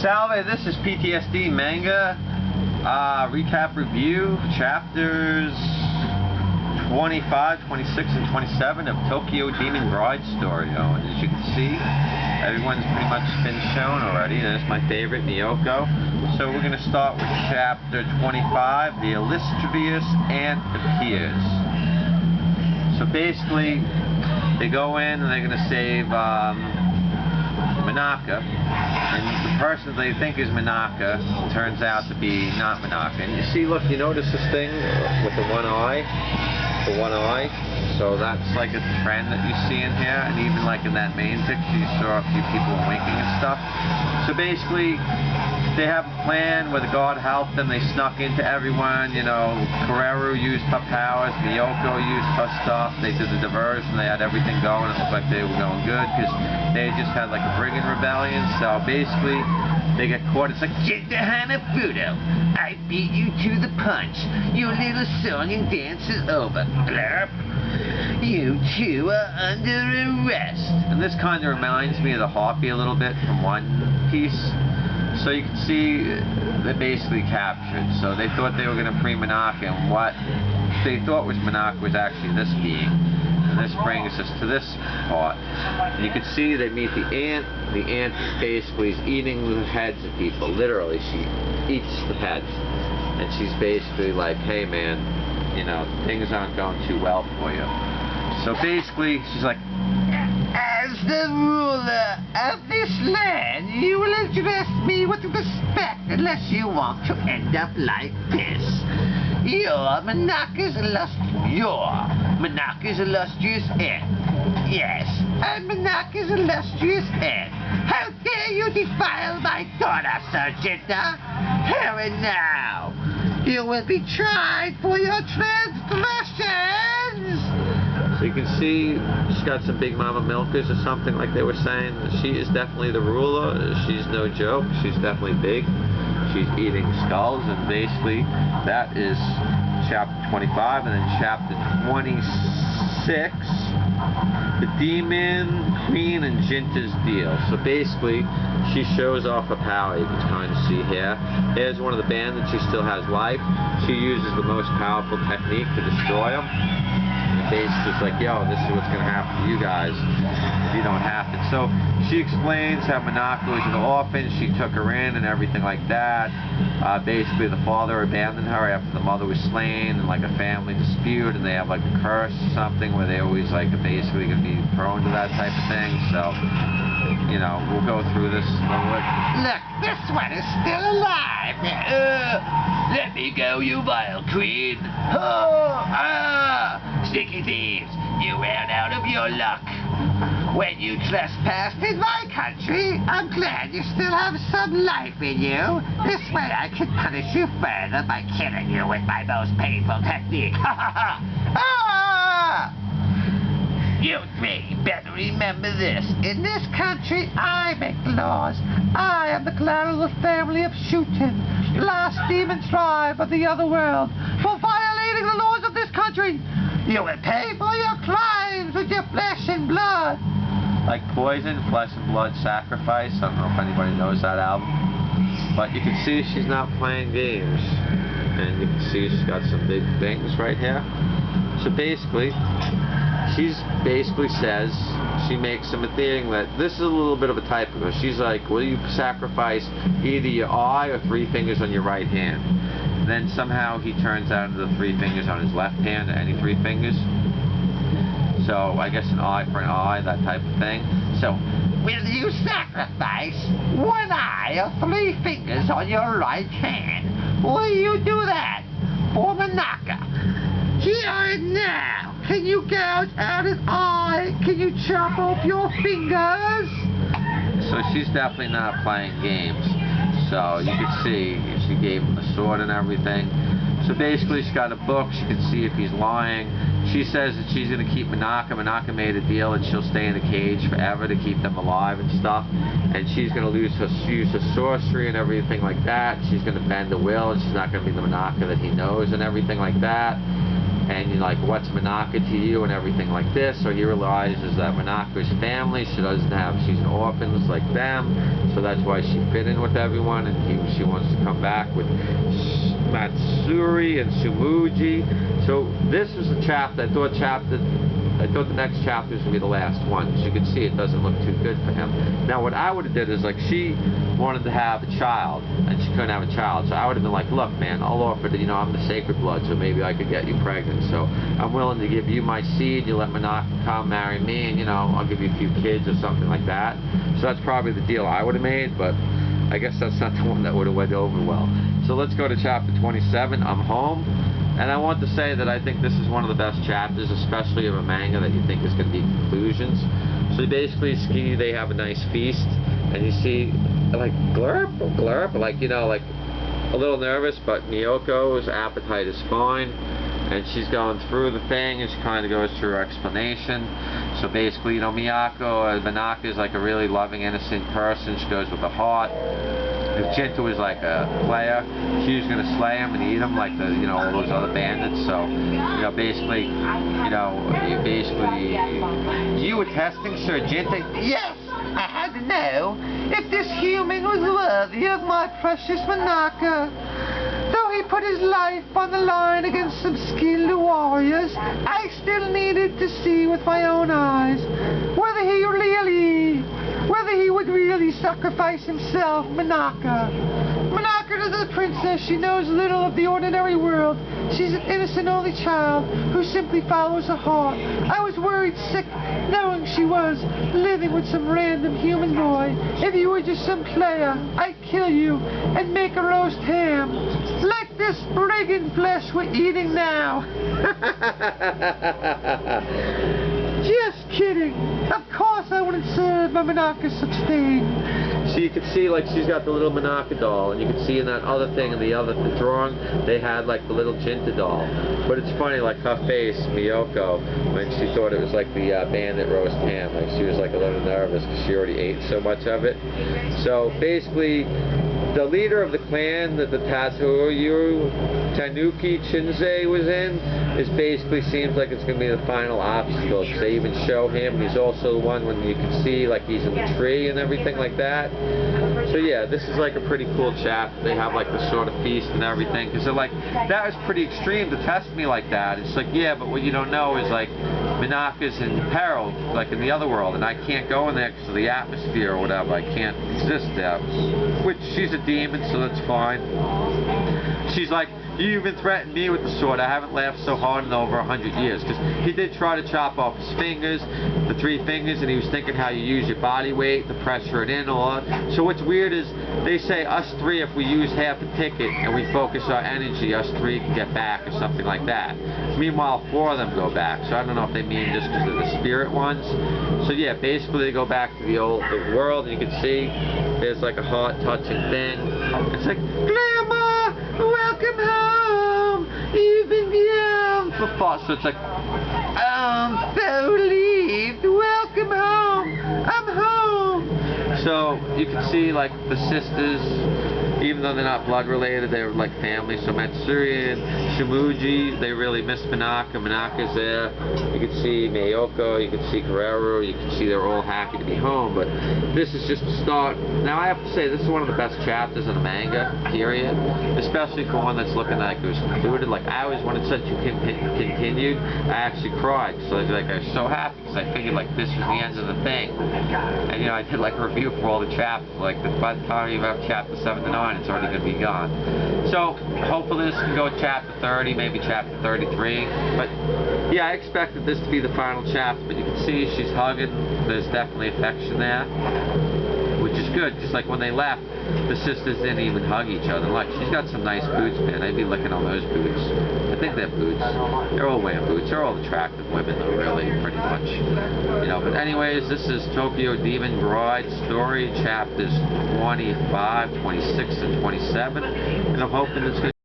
Salve, this is PTSD Manga, recap review, chapters 25, 26, and 27 of Tokyo Demon Bride story. And as you can see, everyone's pretty much been shown already. There's my favorite, Myaako. So we're going to start with chapter 25, The Illustrious Aunt Appears. So basically, they go in and they're going to save Manaka, and the person they think is Manaka turns out to be not Manaka. And you see, look, you notice this thing with the one eye? The one eye? So that's like a trend that you see in here, and even like in that main picture you saw a few people winking and stuff. So basically, they have a plan where the god helped them. They snuck into everyone, you know. Keroru used her powers, Myaako used her stuff. They did the diversion, they had everything going. It looked like they were going good because they just had like a brigand rebellion. So basically, they get caught. It's like, Jinta Hanafuda, I beat you to the punch. Your little song and dance is over. Blurp. You two are under arrest. And this kind of reminds me of the Harpy a little bit from One Piece. So you can see they're basically captured. So they thought they were going to free Manaka, and what they thought was Manaka was actually this being. And this brings us to this part. And you can see they meet the aunt. The aunt basically is eating the heads of people. Literally, she eats the heads. And she's basically like, hey man, you know, things aren't going too well for you. So basically, she's like, as the ruler of this land, you will address me with respect unless you want to end up like this. You're Manaka's illustrious aunt. Yes, I'm Manaka's illustrious aunt. How dare you defile my daughter, Sir Jinta? Here and now, you will be tried for your transgressions. So you can see she's got some big mama milkers or something like they were saying. She is definitely the ruler. She's no joke. She's definitely big. She's eating skulls, and basically that is chapter 25. And then chapter 26, the Demon Queen and Jinta's deal. So basically she shows off her power. You can kind of see here. Here's one of the bandits who still has life. She uses the most powerful technique to destroy him. Basically, it's like, yo, this is what's going to happen to you guys if you don't have it. So she explains how Manaka was an orphan. She took her in and everything like that. Basically, the father abandoned her after the mother was slain in like a family dispute, and they have like a curse or something where they always like are basically going to be prone to that type of thing. So, you know, we'll go through this a little bit. Look, this one is still alive. Let me go, you vile queen. Sticky thieves, you ran out of your luck when you trespassed in my country. I'm glad you still have some life in you. This way I can punish you further by killing you with my most painful technique. You three better remember this. In this country, I make the laws. I am the clan of the family of Shooten, last demon tribe of the other world. For violating the laws of this country, you will pay for your crimes with your flesh and blood. Like Poison, Flesh and Blood Sacrifice. I don't know if anybody knows that album. But you can see she's not playing games. And you can see she's got some big things right here. So basically, she says, she makes him a thing that, this is a little bit of a typo. She's like, will you sacrifice either your eye or 3 fingers on your right hand? Then somehow he turns out into the 3 fingers on his left hand, any 3 fingers. So I guess an eye for an eye, that type of thing. So, will you sacrifice 1 eye or 3 fingers on your right hand? Will you do that for Manaka? Here and now. Can you gouge out an eye? Can you chop off your fingers? So she's definitely not playing games. So you can see she gave him the sword and everything. So basically she's got a book. She can see if he's lying. She says that she's going to keep Manaka. Manaka made a deal that she'll stay in the cage forever to keep them alive and stuff. And she's going to use her sorcery and everything like that. She's going to bend the will, and she's not going to be the Manaka that he knows and everything like that. and like, what's Manaka to you and everything like this. So he realizes that Manaka's family, she's an orphan just like them, so that's why she fit in with everyone, and she wants to come back with Matsuri and Sumuji. So this was a chapter, I thought the next chapter was going to be the last one. As you can see, it doesn't look too good for him. Now what I would have did is, like, she wanted to have a child, and she couldn't have a child, so I would have been like, look man, I'll offer to, I'm the sacred blood, so maybe I could get you pregnant, so I'm willing to give you my seed, you let Manaka come marry me, and I'll give you a few kids or something like that. So that's probably the deal I would have made, but I guess that's not the one that would have went over well. So let's go to chapter 27, I'm Home. And I want to say that I think this is one of the best chapters, especially of a manga that you think is going to be conclusions. So basically, they have a nice feast, and you see, like, glurp, like, like a little nervous, but Myako's appetite is fine, and she's going through the thing, and she kind of goes through her explanation. So basically, Myaako, Manaka is like a really loving, innocent person. She goes with a heart. If Jinta was like a player, she was going to slay him and eat him like all those other bandits. So, basically, you were testing Sir Jinta? Yes, I had to know if this human was worthy of my precious Manaka. Though he put his life on the line against some skilled warriors, I still needed to see with my own eyes whether he would really sacrifice himself. Manaka to the princess, she knows little of the ordinary world. She's an innocent only child who simply follows her heart. I was worried sick knowing she was living with some random human boy. If you were just some player, I'd kill you and make a roast ham, like this brigand flesh we're eating now. Just kidding. Of course I wouldn't serve my Manaka such thing. So you can see, like, she's got the little Manaka doll, and you can see in that other thing, in the drawing, they had, like, the little Jinta doll. But it's funny, like, her face, Myaako, when she thought it was, like, the bandit roast ham, like, she was, like, a little nervous because she already ate so much of it. So, basically, the leader of the clan that the Tanuki Chinze was in, basically seems like it's going to be the final obstacle, because they even show him, and he's also the one when you can see, like, he's in the tree and everything like that. So yeah, this is like a pretty cool chapter. They have like the sort of feast and everything, because they're like, that was pretty extreme to test me like that. It's like, yeah, but what you don't know is, like, Manaka's in peril, like in the other world, and I can't go in there because of the atmosphere or whatever. I can't exist there. Which, she's a demon, so that's fine. She's like, you even threatened me with the sword. I haven't laughed so hard in over 100 years. Because he did try to chop off his fingers, the 3 fingers, and he was thinking how you use your body weight to pressure it in a lot. So what's weird is, they say us 3, if we use half a ticket and we focus our energy, us 3 can get back or something like that. Meanwhile, 4 of them go back. So I don't know if they mean just because they're the spirit ones. So yeah, basically they go back to the world, and you can see there's like a heart-touching thing. It's like, Grandma, welcome home, you've been gone for far. So it's like, I'm so relieved, welcome home, I'm home. So you can see, like, the sisters, even though they're not blood related, they're like family. So Matsuri and Sumuji, they really miss Manaka. Manaka's there. You can see Myaako, you can see Keroru, you can see they're all happy to be home. But this is just the start. Now I have to say, this is one of the best chapters in the manga, period. Especially for one that's looking like it was concluded. Like, I always, when it said you continued, I actually cried. So I was so happy, because I figured, like, this was the end of the thing. And I did like a review for all the chapters. Like, by the time you have chapter 7 to 9, it's already going to be gone. So hopefully this can go to chapter 30, maybe chapter 33. But yeah, I expected this to be the final chapter, but you can see she's hugging. There's definitely affection there, which is good. Just like when they left, the sisters didn't even hug each other. Like, she's got some nice boots, man. I'd be licking on those boots. I think they're boots. They're all wearing boots. They're all attractive women, though, really, pretty much. But anyways, this is Tokyo Demon Bride Story, chapters 25, 26, and 27. And I'm hoping it's going to